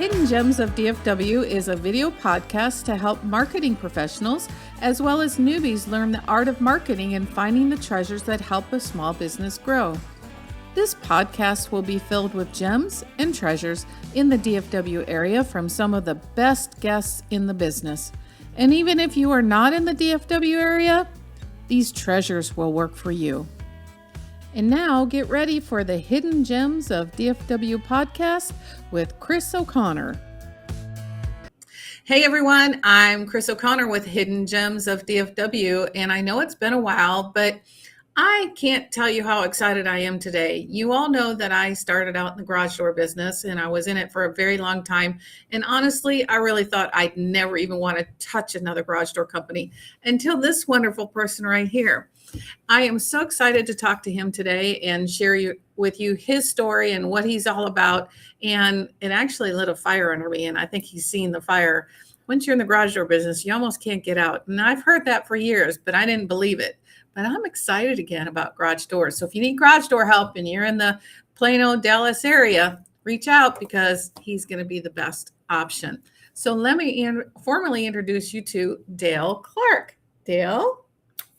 Hidden Gems of DFW is a video podcast to help marketing professionals as well as newbies learn the art of marketing and finding the treasures that help a small business grow. This podcast will be filled with gems and treasures in the DFW area from some of the best guests in the business. And even if you are not in the DFW area, these treasures will work for you. And now get ready for the Hidden Gems of DFW podcast with Kris O'Connor. Hey everyone, I'm Kris O'Connor with Hidden Gems of DFW, and I know it's been a while, but I can't tell you how excited I am today. You all know that I started out in the garage door business and I was in it for a very long time. And honestly, I really thought I'd never even want to touch another garage door company until this wonderful person right here. I am so excited to talk to him today and share with you his story and what he's all about. And it actually lit a fire under me, and I think he's seen the fire. Once you're in the garage door business, you almost can't get out. And I've heard that for years, but I didn't believe it. But I'm excited again about garage doors. So if you need garage door help and you're in the Plano, Dallas area, reach out because he's going to be the best option. So let me formally introduce you to Dale Clark. Dale,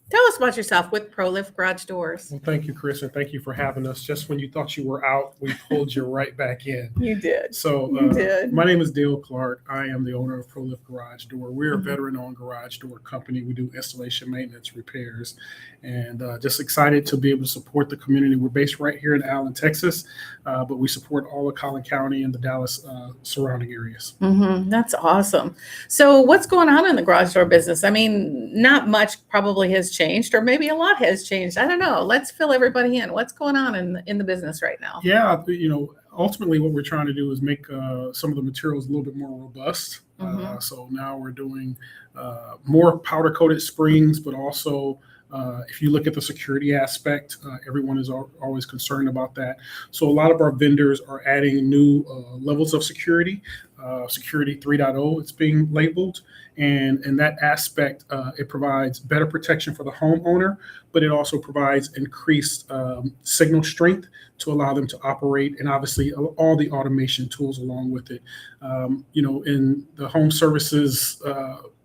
tell us about yourself with ProLift Garage Doors. Well, thank you, Kris, and thank you for having us. Just when you thought you were out, we pulled you right back in. You did. So you did. My name is Dale Clark. I am the owner of ProLift Garage Door. We're a veteran-owned garage door company. We do installation, maintenance, repairs, and just excited to be able to support the community. We're based right here in Allen, Texas, but we support all of Collin County and the Dallas surrounding areas. That's awesome. So what's going on in the garage door business? I mean, not much probably has changed, or maybe a lot has changed. I don't know. Let's fill everybody in. What's going on in the business right now? Yeah, ultimately what we're trying to do is make some of the materials a little bit more robust. So now we're doing more powder coated springs, but also if you look at the security aspect, everyone is always concerned about that. So a lot of our vendors are adding new levels of security, Security 3.0, it's being labeled. And in that aspect, it provides better protection for the homeowner, but it also provides increased signal strength to allow them to operate, and obviously all the automation tools along with it. In the home services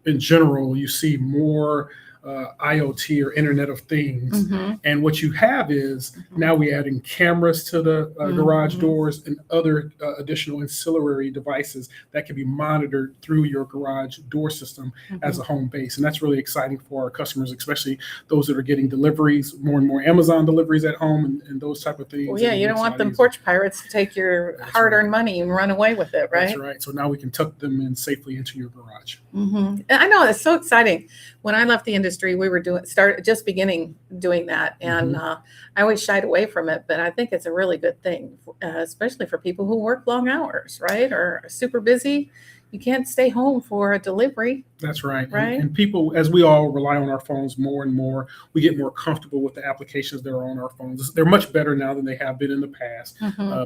in general, you see more IoT or Internet of Things. And what you have is now we're adding cameras to the garage doors and other additional ancillary devices that can be monitored through your garage door system as a home base. And that's really exciting for our customers, especially those that are getting deliveries, more and more Amazon deliveries at home and those type of things. Well, yeah, you don't want them porch pirates to take your hard-earned money and run away with it, right? That's right. So now we can tuck them in safely into your garage. I know, it's so exciting. When I left the industry, we were beginning doing that, and I always shied away from it. But I think it's a really good thing, especially for people who work long hours, right, or are super busy. You can't stay home for a delivery. That's right. Right. And people, as we all rely on our phones more and more, we get more comfortable with the applications that are on our phones. They're much better now than they have been in the past.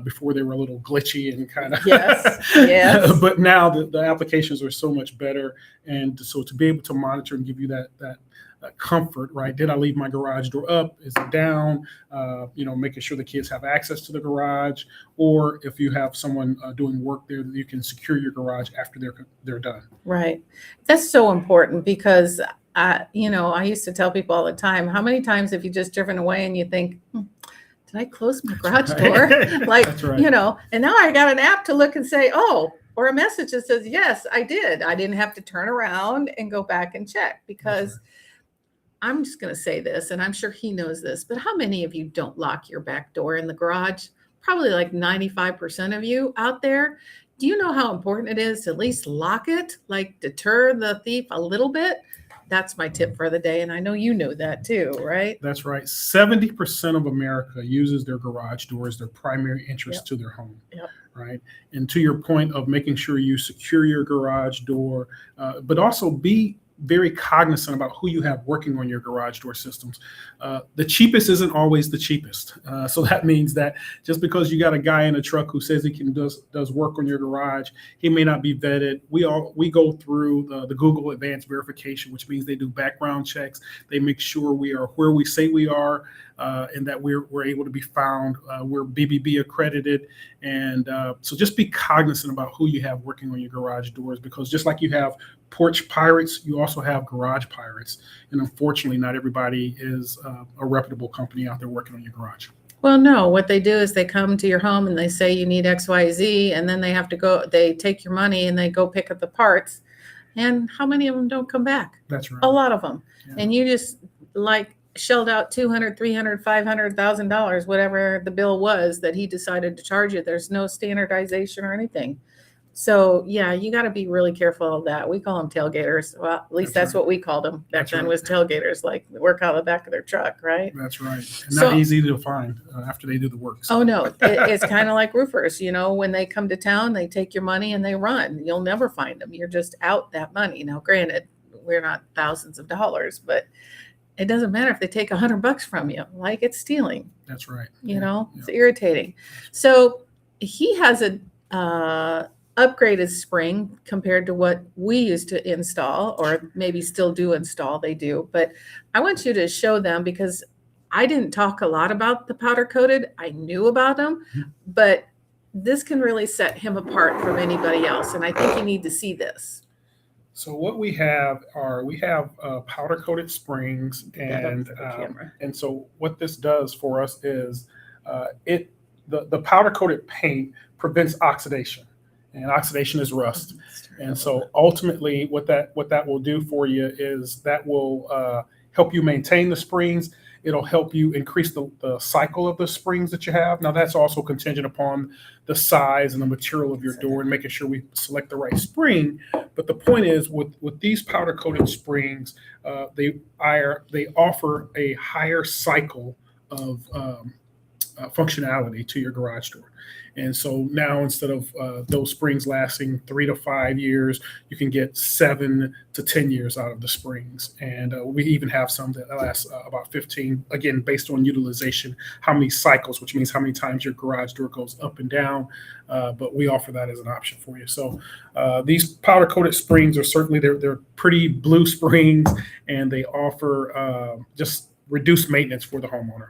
Before they were a little glitchy and kind of. Yes. But now the applications are so much better. And so to be able to monitor and give you that comfort, right? Did I leave my garage door up? Is it down? Making sure the kids have access to the garage, or if you have someone doing work there, that you can secure your garage after they're done. Right. That's so important because I used to tell people all the time, how many times have you just driven away and you think, did I close my garage door? That's right. And now I got an app to look and say, or a message that says, yes, I did. I didn't have to turn around and go back and check because I'm just going to say this, and I'm sure he knows this, but how many of you don't lock your back door in the garage? Probably like 95% of you out there. Do you know how important it is to at least lock it, like deter the thief a little bit? That's my tip for the day, and I know you know that too, right? That's right. 70% of America uses their garage door as their primary entrance to their home. Right. And to your point of making sure you secure your garage door, but also be very cognizant about who you have working on your garage door systems. The cheapest isn't always the cheapest. So that means that just because you got a guy in a truck who says he does work on your garage, he may not be vetted. We go through the Google Advanced Verification, which means they do background checks. They make sure we are where we say we are. and that we're able to be found. We're BBB accredited, and so just be cognizant about who you have working on your garage doors, because just like you have porch pirates, you also have garage pirates, and unfortunately, not everybody is a reputable company out there working on your garage. Well, no, what they do is they come to your home and they say you need X, Y, Z, and then they have to go, they take your money and they go pick up the parts. And how many of them don't come back? That's right. A lot of them. Yeah. And you just like shelled out $200, $300, $500,000, whatever the bill was that he decided to charge you. There's no standardization or anything. So yeah, you got to be really careful of that. We call them tailgaters. Well, at least that's right. what we called them back That's then, right. was tailgaters, like work out of the back of their truck, right? That's right. And So- not easy to find after they do the work. So. Oh no, it's kind of like roofers. You know, when they come to town, they take your money and they run. You'll never find them. You're just out that money. Now, granted, we're not thousands of dollars, but it doesn't matter if they take $100 from you. Like, it's stealing. That's right. You know, it's irritating. So he has a upgraded spring compared to what we used to install, or maybe still do install. They do, but I want you to show them, because I didn't talk a lot about the powder coated. I knew about them, but this can really set him apart from anybody else. And I think you need to see this. So what we have powder coated springs, and so what this does for us is the powder coated paint prevents oxidation, and oxidation is rust. And so ultimately what that will do for you is that will help you maintain the springs. It'll help you increase the cycle of the springs that you have. Now, that's also contingent upon the size and the material of your door and making sure we select the right spring. But the point is, with these powder coated springs, they offer a higher cycle of functionality to your garage door. And so now, instead of those springs lasting 3 to 5 years, you can get 7 to 10 years out of the springs. And we even have some that last about 15, again, based on utilization, how many cycles, which means how many times your garage door goes up and down. But we offer that as an option for you. So these powder coated springs are certainly, they're pretty blue springs, and they offer just reduced maintenance for the homeowner.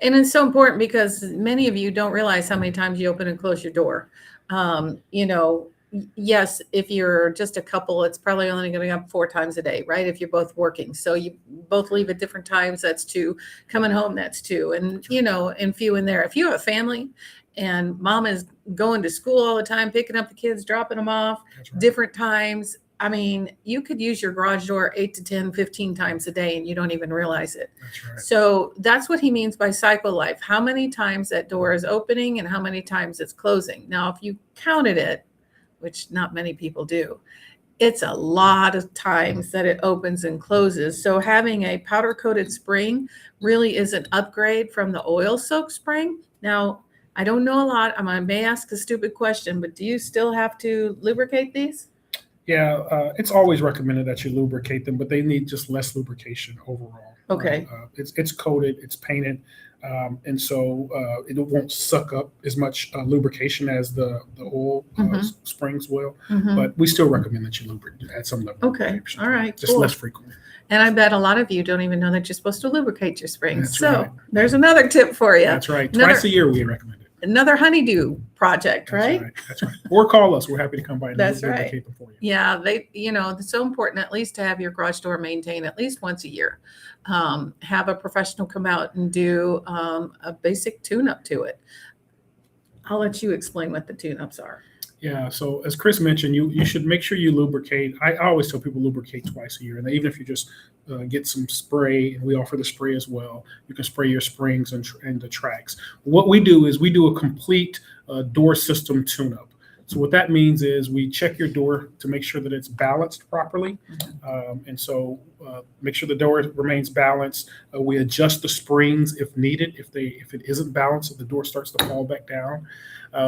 And it's so important because many of you don't realize how many times you open and close your door. You know, yes, if you're just a couple, it's probably only going to be up 4 times a day, right? If you're both working. So you both leave at different times, that's 2. Coming home, that's 2. And, you know, and few in there. If you have a family and mom is going to school all the time, picking up the kids, dropping them off, different times, I mean, you could use your garage door 8 to 10, 15 times a day and you don't even realize it. That's right. So that's what he means by cycle life. How many times that door is opening and how many times it's closing. Now, if you counted it, which not many people do, it's a lot of times that it opens and closes. So having a powder coated spring really is an upgrade from the oil soaked spring. Now, I don't know a lot. I may ask a stupid question, but do you still have to lubricate these? Yeah, it's always recommended that you lubricate them, but they need just less lubrication overall. Okay. It's coated, it's painted, and so it won't suck up as much lubrication as the oil springs will. But we still recommend that you lubricate at some level. Okay. Lubrication. All right. Just less frequently. And I bet a lot of you don't even know that you're supposed to lubricate your springs. That's So right. there's another tip for you. That's right. Twice a year we recommend it. Another honeydew project, right? That's right. Or call us. We're happy to come by and That's lubricate them for you. Yeah, it's so important at least to have your garage door maintained at least once a year. Have a professional come out and do a basic tune-up to it. I'll let you explain what the tune-ups are. Yeah, so as Kris mentioned, you should make sure you lubricate. I always tell people lubricate twice a year, and even if you just get some spray, and we offer the spray as well, you can spray your springs and the tracks. What we do is we do a complete door system tune-up. So what that means is we check your door to make sure that it's balanced properly, and so make sure the door remains balanced. We adjust the springs if needed. If it isn't balanced, if the door starts to fall back down.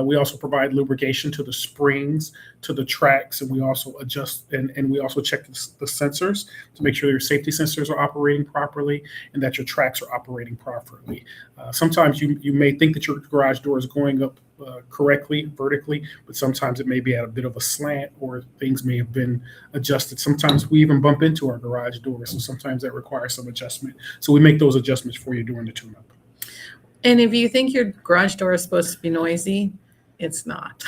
We also provide lubrication to the springs, to the tracks, and we also adjust and we also check the sensors to make sure your safety sensors are operating properly and that your tracks are operating properly. Sometimes you may think that your garage door is going up correctly vertically, but sometimes it may be at a bit of a slant, or things may have been adjusted. Sometimes we even bump into our garage doors, so sometimes that requires some adjustment. So we make those adjustments for you during the tune-up. And if you think your garage door is supposed to be noisy, it's not.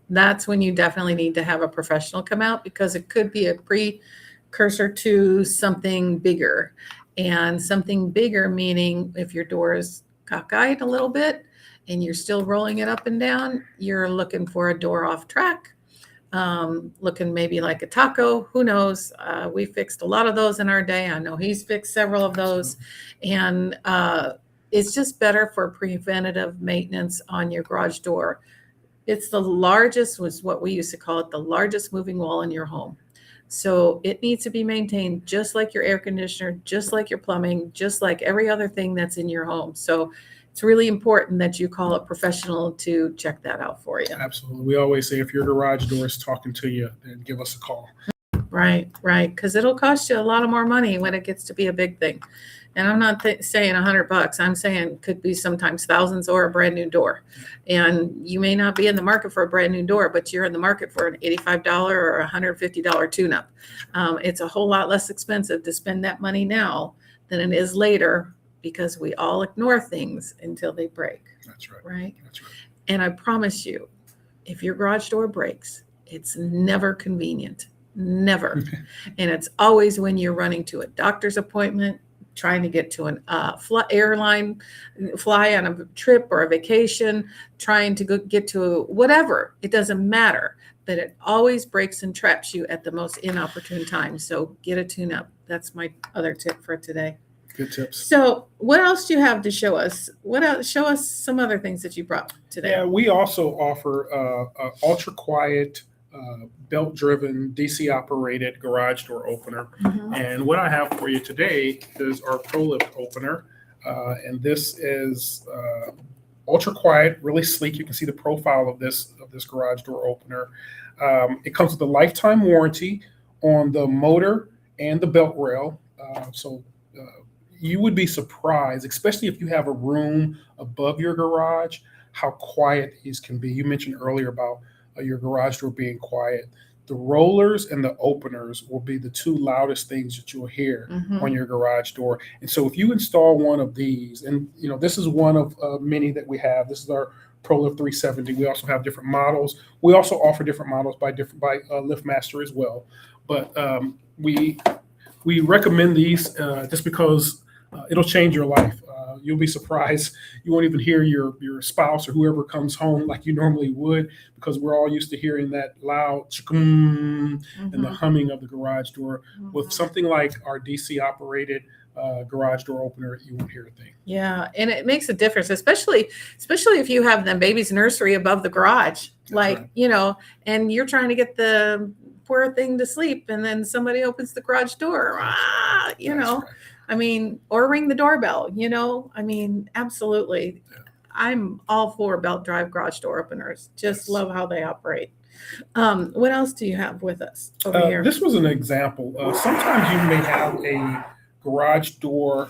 That's when you definitely need to have a professional come out, because it could be a precursor to something bigger. And something bigger meaning if your door is cockeyed a little bit and you're still rolling it up and down, you're looking for a door off track, looking maybe like a taco. Who knows? We fixed a lot of those in our day. I know he's fixed several of those. And it's just better for preventative maintenance on your garage door. It's the largest, was what we used to call it, the largest moving wall in your home. So it needs to be maintained just like your air conditioner, just like your plumbing, just like every other thing that's in your home. So it's really important that you call a professional to check that out for you. Absolutely. We always say if your garage door is talking to you, then give us a call. Right. Because it'll cost you a lot of more money when it gets to be a big thing. And I'm not saying $100. I'm saying could be sometimes thousands, or a brand new door. And you may not be in the market for a brand new door, but you're in the market for an $85 or $150 tune-up. It's a whole lot less expensive to spend that money now than it is later, because we all ignore things until they break. That's right. Right. That's right. And I promise you, if your garage door breaks, it's never convenient. Never. And it's always when you're running to a doctor's appointment, trying to get to an airline, fly on a trip or a vacation, trying to get to whatever. It doesn't matter, but it always breaks and traps you at the most inopportune time. So get a tune-up. That's my other tip for today. Good tips. So what else do you have to show us? What else? Show us some other things that you brought today. Yeah, we also offer ultra quiet, belt-driven, DC-operated garage door opener. Mm-hmm. And what I have for you today is our ProLift opener. And this is ultra quiet, really sleek. You can see the profile of this garage door opener. It comes with a lifetime warranty on the motor and the belt rail. So you would be surprised, especially if you have a room above your garage, how quiet these can be. You mentioned earlier about your garage door being quiet. The rollers and the openers will be the two loudest things that you'll hear on your garage door. And so if you install one of these, and this is one of many that we have. This is our ProLift 370. We also have different models. We also offer different models by LiftMaster as well. But we recommend these just because it'll change your life. You'll be surprised. You won't even hear your spouse or whoever comes home like you normally would, because we're all used to hearing that loud and the humming of the garage door. With something like our DC operated garage door opener, you won't hear a thing. Yeah, and it makes a difference, especially if you have the baby's nursery above the garage. That's right. And you're trying to get the poor thing to sleep, and then somebody opens the garage door. Right. I mean, or ring the doorbell, absolutely. Yeah. I'm all for belt drive garage door openers. Just love how they operate. What else do you have with us over here? This was an example. Sometimes you may have a garage door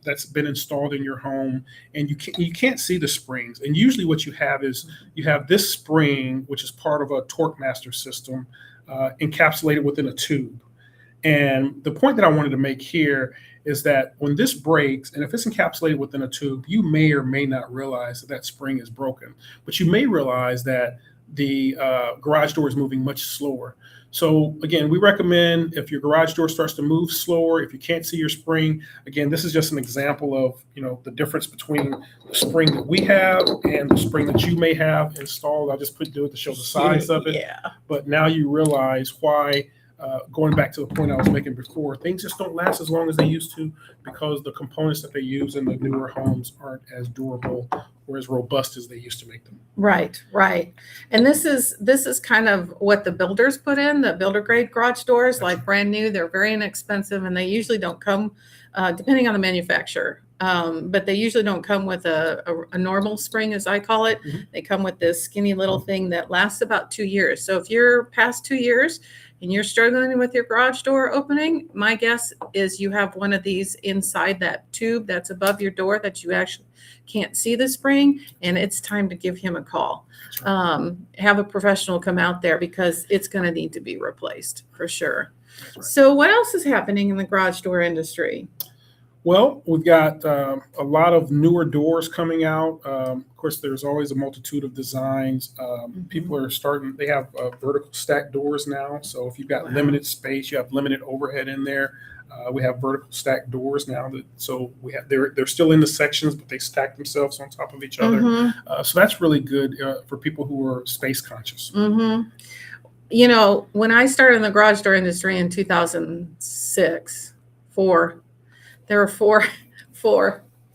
that's been installed in your home, and you can't see the springs. And usually what you have is you have this spring, which is part of a torque master system, encapsulated within a tube. And the point that I wanted to make here is that when this breaks, and if it's encapsulated within a tube, you may or may not realize that spring is broken, but you may realize that the garage door is moving much slower. So again, we recommend, if your garage door starts to move slower, if you can't see your spring, again, this is just an example of the difference between the spring that we have and the spring that you may have installed. I'll just do it to show the size of it. Yeah. But now you realize why. Going back to the point I was making before, things just don't last as long as they used to, because the components that they use in the newer homes aren't as durable or as robust as they used to make them. Right. And this is kind of what the builders put in, the builder grade garage doors. That's like brand new. They're very inexpensive, and they usually don't come, depending on the manufacturer. But they usually don't come with a normal spring, as I call it. They come with this skinny little thing that lasts about 2 years. So if you're past 2 years and you're struggling with your garage door opening, my guess is you have one of these inside that tube that's above your door that you actually can't see the spring, and it's time to give him a call. Have a professional come out there because it's going to need to be replaced for sure. Right. So what else is happening in the garage door industry? Well, we've got a lot of newer doors coming out. Of course, there's always a multitude of designs. People are starting, they have vertical stack doors now. So if you've got limited space, you have limited overhead in there. We have vertical stack doors now. They're still in the sections, but they stack themselves on top of each other. So that's really good for people who are space conscious. You know, when I started in the garage door industry in 2006, there were four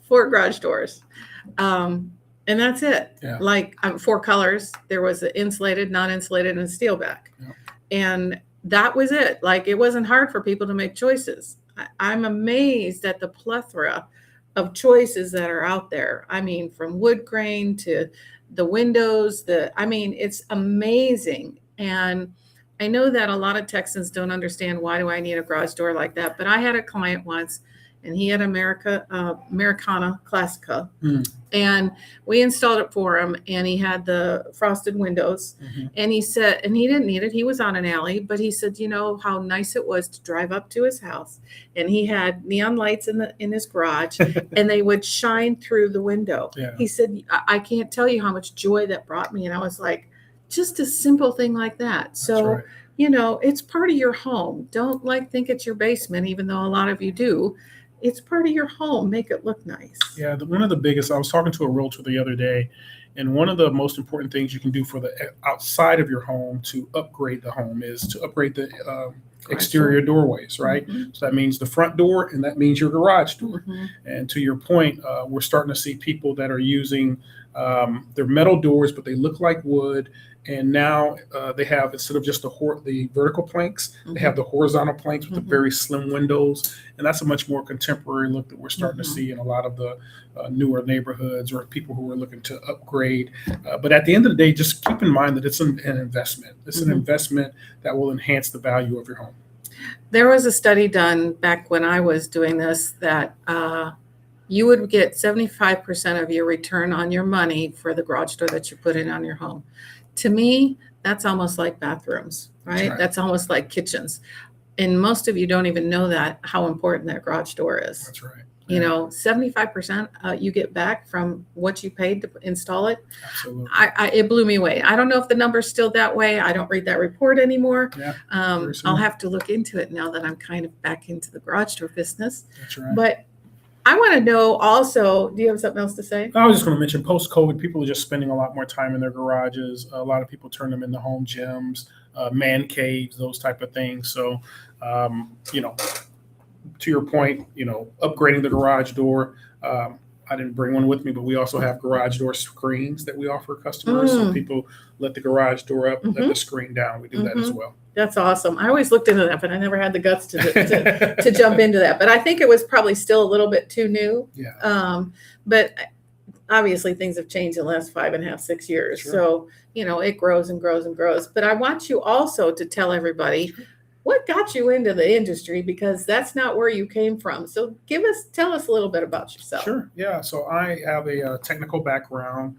garage doors. And that's it. Yeah. Like 4 colors. There was an insulated, non-insulated, and steel back. Yeah. And that was it. Like, it wasn't hard for people to make choices. I'm amazed at the plethora of choices that are out there. I mean, from wood grain to the windows, it's amazing. And I know that a lot of Texans don't understand, why do I need a garage door like that? But I had a client once, and he had Americana Classica, and we installed it for him, and he had the frosted windows, and he said, and he didn't need it, he was on an alley, but he said, you know how nice it was to drive up to his house, and he had neon lights in his garage, and they would shine through the window. Yeah. He said, I can't tell you how much joy that brought me. And I was like, just a simple thing like that. So, right. You know, it's part of your home. Don't think it's your basement, even though a lot of you do. It's part of your home. Make it look nice. Yeah, one of the biggest, I was talking to a realtor the other day, and one of the most important things you can do for the outside of your home to upgrade the home is to upgrade the exterior doorways, right? So that means the front door, and that means your garage door. And to your point, we're starting to see people that are using their metal doors, but they look like wood. And now they have, instead of just the vertical planks, they have the horizontal planks with the very slim windows. And that's a much more contemporary look that we're starting to see in a lot of the newer neighborhoods, or people who are looking to upgrade. But at the end of the day, just keep in mind that it's an investment. It's an investment that will enhance the value of your home. There was a study done back when I was doing this that you would get 75% of your return on your money for the garage door that you put in on your home. To me, that's almost like bathrooms, right? That's almost like kitchens. And most of you don't even know how important that garage door is. That's right. You know, 75% you get back from what you paid to install it. Absolutely. It blew me away. I don't know if the number's still that way. I don't read that report anymore. Yeah, I'll have to look into it now that I'm kind of back into the garage door business. That's right. But I want to know also, do you have something else to say? I was just going to mention, post-COVID, people are just spending a lot more time in their garages. A lot of people turn them into home gyms, man caves, those type of things. So, you know, to your point, you know, upgrading the garage door. I didn't bring one with me, but we also have garage door screens that we offer customers. So people let the garage door up, let the screen down. We do that as well. That's awesome. I always looked into that, but I never had the guts to jump into that. But I think it was probably still a little bit too new. Yeah. But obviously things have changed in the last 5.5, 6 years. Sure. So, you know, it grows and grows and grows. But I want you also to tell everybody what got you into the industry, because that's not where you came from. So tell us a little bit about yourself. Sure. Yeah. So I have a technical background.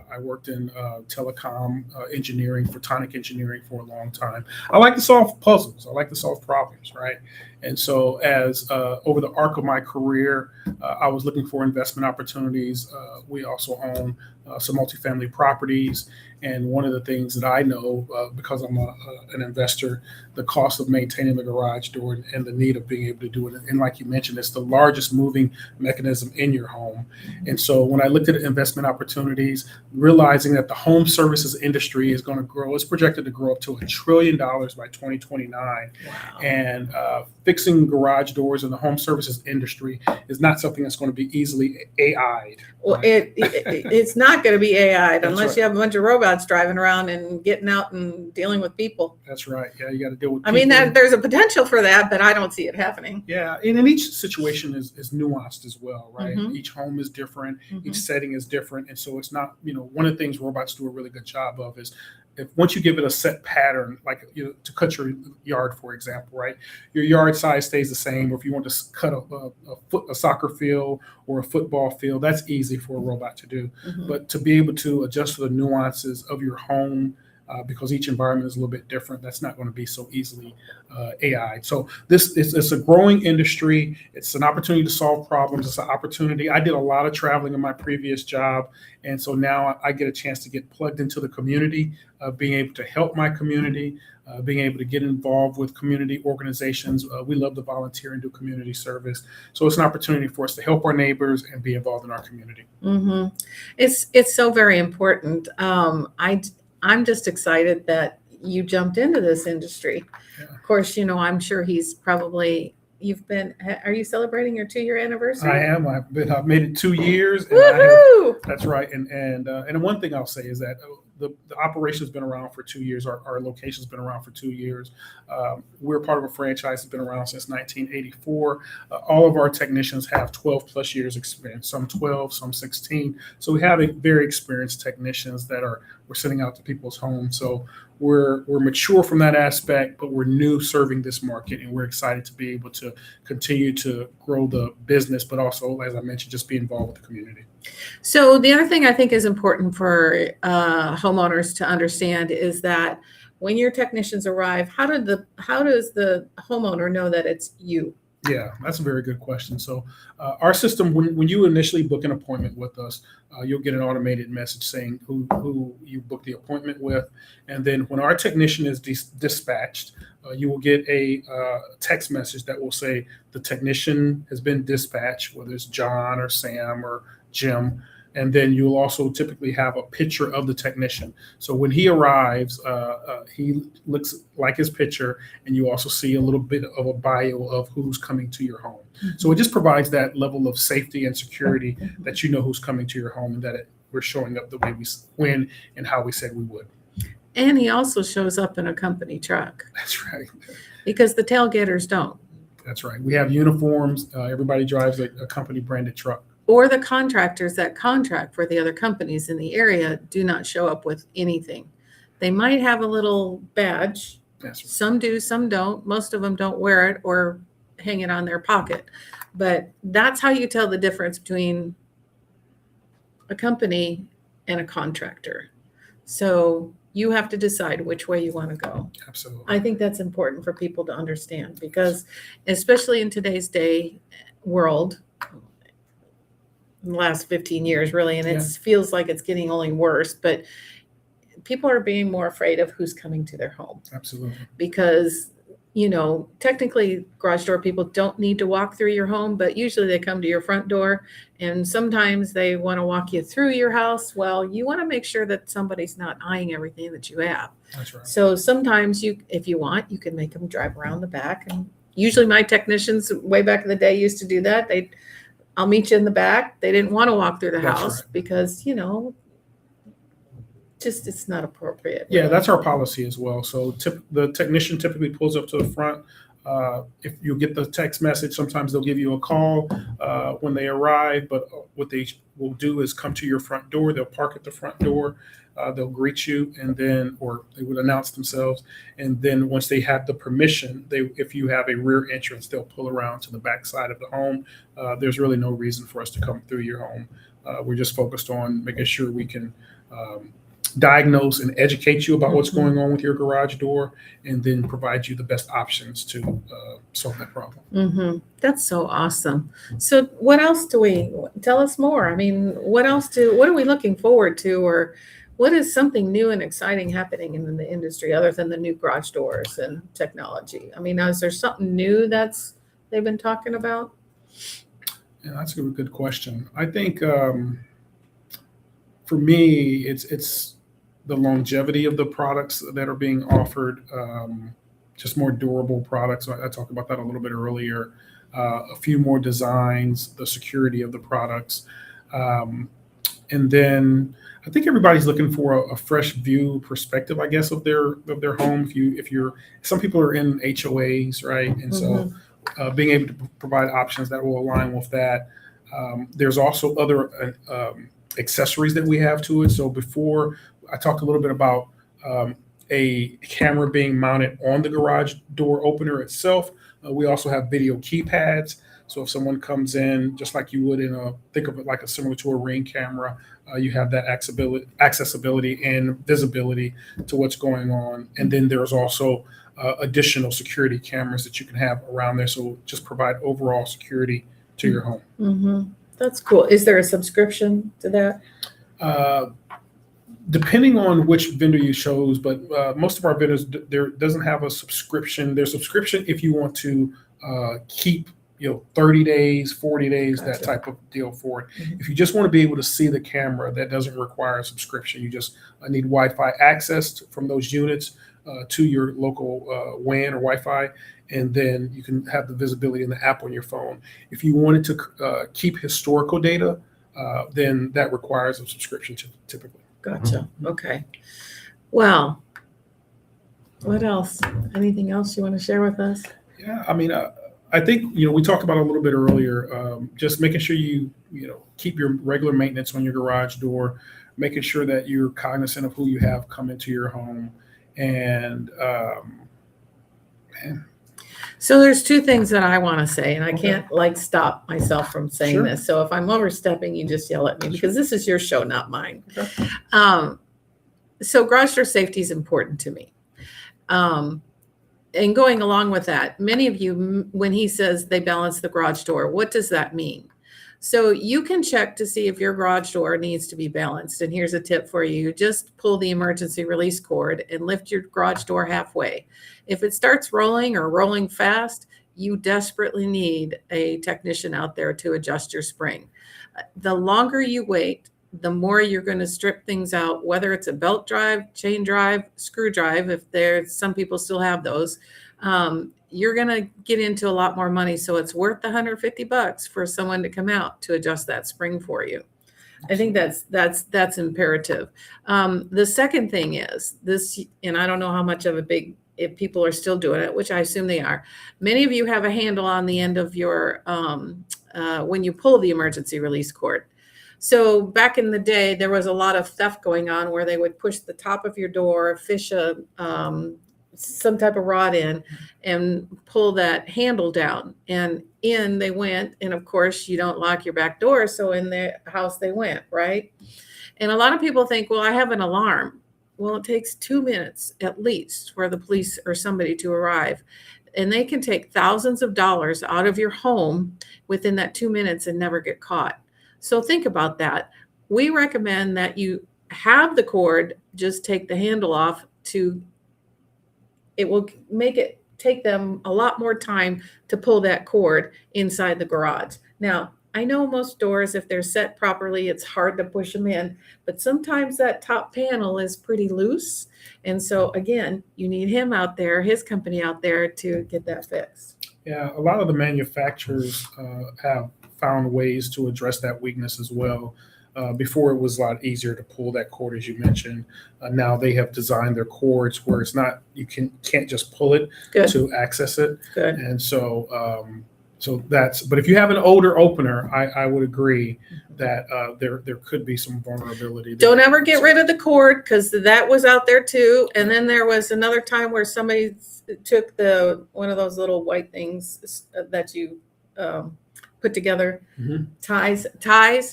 I worked in telecom engineering, photonic engineering for a long time. I like to solve puzzles. I like to solve problems, right? And so as over the arc of my career, I was looking for investment opportunities. We also own some multifamily properties. And one of the things that I know, because I'm an investor, the cost of maintaining the garage door and the need of being able to do it. And like you mentioned, it's the largest moving mechanism in your home. And so when I looked at investment opportunities, realizing that the home services industry is going to grow, it's projected to grow up to $1 trillion by 2029. Wow. And fixing garage doors in the home services industry is not something that's going to be easily AI'd. Well, right? It's not going to be AI'd unless right. you have a bunch of robots driving around and getting out and dealing with people. That's right. Yeah, you got to deal with people. I mean, there's a potential for that, but I don't see it happening. Yeah, and each situation is nuanced as well, right? Each home is different, each setting is different, and so it's not one of the things robots do a really good job of is if once you give it a set pattern, like to cut your yard, for example, right? Your yard size stays the same. Or if you want to cut a soccer field or a football field, that's easy for a robot to do. Mhm. But to be able to adjust to the nuances of your home, because each environment is a little bit different, that's not going to be so easily AI. So it's a growing industry. It's an opportunity to solve problems. It's an opportunity. I did a lot of traveling in my previous job, and so now I get a chance to get plugged into the community, being able to help my community, being able to get involved with community organizations. We love to volunteer and do community service. So it's an opportunity for us to help our neighbors and be involved in our community. Hmm. It's so very important. I'm just excited that you jumped into this industry. Yeah. Of course, I'm sure are you celebrating your 2-year anniversary? I am. I've made it 2 years. And Woohoo! that's right. And one thing I'll say is that the operation's been around for 2 years. Our location's been around for 2 years. We're part of a franchise that's been around since 1984. All of our technicians have 12 plus years experience, some 12, some 16. So we have very experienced technicians that we're sending out to people's homes. So we're mature from that aspect, but we're new serving this market, and we're excited to be able to continue to grow the business, but also, as I mentioned, just be involved with the community. So the other thing I think is important for homeowners to understand is that when your technicians arrive, how does the homeowner know that it's you? Yeah, that's a very good question. So our system, when you initially book an appointment with us, you'll get an automated message saying who you booked the appointment with. And then when our technician is dispatched, you will get a text message that will say the technician has been dispatched, whether it's John or Sam or Jim. And then you'll also typically have a picture of the technician. So when he arrives, he looks like his picture, and you also see a little bit of a bio of who's coming to your home. Mm-hmm. So it just provides that level of safety and security that you know who's coming to your home, and that we're showing up the way when and how we said we would. And he also shows up in a company truck. That's right. Because the tailgaters don't. That's right. We have uniforms. Everybody drives a company branded truck. Or the contractors that contract for the other companies in the area do not show up with anything. They might have a little badge. That's right. Some do, some don't. Most of them don't wear it or hang it on their pocket. But that's how you tell the difference between a company and a contractor. So you have to decide which way you want to go. Absolutely. I think that's important for people to understand, because especially in today's world, in the last 15 years, really, and it feels like it's getting only worse, but people are being more afraid of who's coming to their home. Absolutely. Because, technically garage door people don't need to walk through your home, but usually they come to your front door, and sometimes they want to walk you through your house. Well, you want to make sure that somebody's not eyeing everything that you have. That's right. So sometimes if you want, you can make them drive around the back. And usually my technicians way back in the day used to do that. I'll meet you in the back. They didn't want to walk through the house because, just it's not appropriate. Yeah, that's our policy as well. So the technician typically pulls up to the front. If you get the text message, sometimes they'll give you a call when they arrive. But what they will do is come to your front door. They'll park at the front door. They'll greet you, or they would announce themselves. And then once they have the permission, if you have a rear entrance, they'll pull around to the back side of the home. There's really no reason for us to come through your home. We're just focused on making sure we can diagnose and educate you about what's going on with your garage door, and then provide you the best options to solve that problem. Mm-hmm. That's so awesome. So what else tell us more? I mean, what are we looking forward to, or what is something new and exciting happening in the industry other than the new garage doors and technology? I mean, is there something new they've been talking about? Yeah, that's a good question. I think for me, it's the longevity of the products that are being offered, just more durable products. I talked about that a little bit earlier. A few more designs, the security of the products. And then I think everybody's looking for a fresh view perspective, I guess, of their home. Some people are in HOAs, right? And so being able to provide options that will align with that. There's also other accessories that we have to it. So before, I talked a little bit about a camera being mounted on the garage door opener itself. We also have video keypads. So if someone comes in, just like you would think of it like similar to a Ring camera, you have that accessibility and visibility to what's going on. And then there's also additional security cameras that you can have around there. So just provide overall security to your home. Mm-hmm. That's cool. Is there a subscription to that? Depending on which vendor you chose, but most of our vendors, there doesn't have a subscription. There's subscription if you want to keep 30 days, 40 days, Gotcha. that type of deal for it. Mhm. If you just want to be able to see the camera, that doesn't require a subscription. You just need Wi-Fi access from those units to your local WAN or Wi-Fi, and then you can have the visibility in the app on your phone. If you wanted to keep historical data, then that requires a subscription typically. Gotcha. Okay. Well, what else? Anything else you want to share with us? Yeah, I mean, I think we talked about it a little bit earlier. Just making sure you keep your regular maintenance on your garage door, making sure that you're cognizant of who you have come into your home, and So there's two things that I want to say, and I Okay. can't stop myself from saying Sure. this. So if I'm overstepping, you just yell at me because this is your show, not mine. Okay. So garage door safety is important to me. And going along with that, many of you, when he says they balance the garage door, what does that mean? So you can check to see if your garage door needs to be balanced. And here's a tip for you. Just pull the emergency release cord and lift your garage door halfway. If it starts rolling or rolling fast, you desperately need a technician out there to adjust your spring. The longer you wait, the more you're going to strip things out, whether it's a belt drive, chain drive, screw drive, if there's some people still have those, you're going to get into a lot more money. So it's worth the $150 for someone to come out to adjust that spring for you. I think that's imperative. The second thing is this, and I don't know how much of if people are still doing it, which I assume they are. Many of you have a handle on the end of your, when you pull the emergency release cord. So back in the day, there was a lot of theft going on where they would push the top of your door, fish some type of rod in and pull that handle down. And in they went. And of course, you don't lock your back door. So in the house they went, right? And a lot of people think, well, I have an alarm. Well, it takes 2 minutes at least for the police or somebody to arrive. And they can take thousands of dollars out of your home within that 2 minutes and never get caught. So think about that. We recommend that you have the cord, just take the handle off it will make it take them a lot more time to pull that cord inside the garage. Now, I know most doors, if they're set properly, it's hard to push them in, but sometimes that top panel is pretty loose. And so again, you need him out there, his company out there to get that fixed. Yeah, a lot of the manufacturers have found ways to address that weakness as well. Before it was a lot easier to pull that cord, as you mentioned. Now they have designed their cords where it's not, you can't just pull it Good. to access it. Good. And so but if you have an older opener, I would agree that there could be some vulnerability there. Don't ever get rid of the cord, because that was out there too. And then there was another time where somebody took one of those little white things that you put together, ties,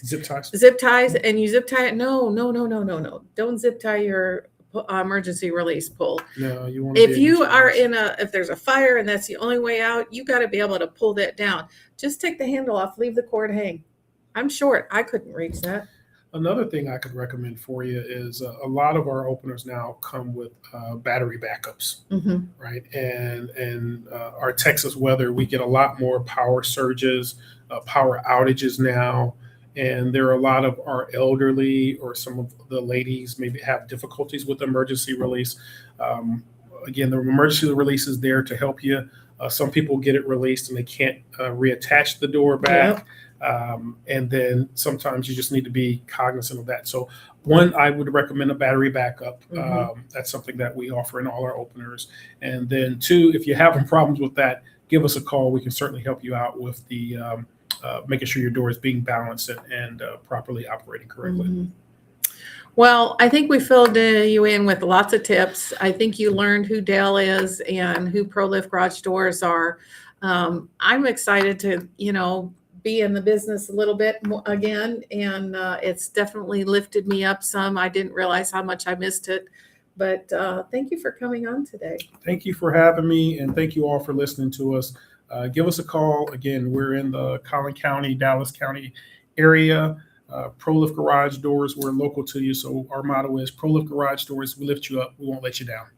Zip ties. and you zip tie it. No. Don't zip tie your emergency release pull. No, you want If you are if there's a fire and that's the only way out, you got to be able to pull that down. Just take the handle off, leave the cord hang. I'm short. I couldn't reach that. Another thing I could recommend for you is a lot of our openers now come with battery backups, right? And our Texas weather, we get a lot more power surges, power outages now. And there are a lot of our elderly or some of the ladies maybe have difficulties with emergency release. Again, the emergency release is there to help you. Some people get it released and they can't reattach the door back. Yep. And then sometimes you just need to be cognizant of that. So one, I would recommend a battery backup. That's something that we offer in all our openers. And then two, if you're having problems with that, give us a call. We can certainly help you out with the making sure your door is being balanced and properly operating correctly. Mm-hmm. Well, I think we filled you in with lots of tips. I think you learned who Dale is and who ProLift garage doors are. I'm excited to, be in the business a little bit again, and it's definitely lifted me up some. I didn't realize how much I missed it, but thank you for coming on today. Thank you for having me, and thank you all for listening to us. Give us a call. Again, we're in the Collin County, Dallas County area. ProLift Garage Doors, we're local to you. So our motto is ProLift Garage Doors, we lift you up, we won't let you down.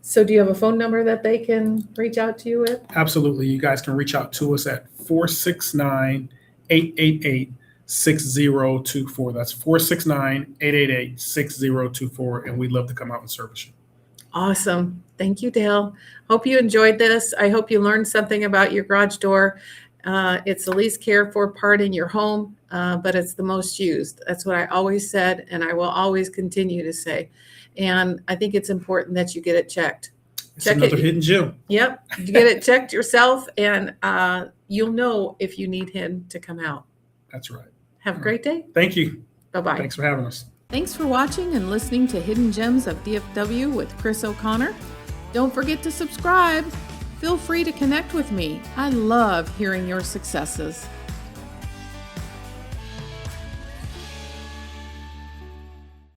So do you have a phone number that they can reach out to you with? Absolutely. You guys can reach out to us at 469-888-6024. That's 469-888-6024. And we'd love to come out and service you. Awesome. Thank you, Dale. Hope you enjoyed this. I hope you learned something about your garage door. It's the least cared for part in your home, but it's the most used. That's what I always said, and I will always continue to say. And I think it's important that you get it checked. It's another hidden gem. Yep. You get it checked yourself, and you'll know if you need him to come out. That's right. Have a great day. Thank you. Bye-bye. Thanks for having us. Thanks for watching and listening to Hidden Gems of DFW with Kris O'Connor. Don't forget to subscribe. Feel free to connect with me. I love hearing your successes.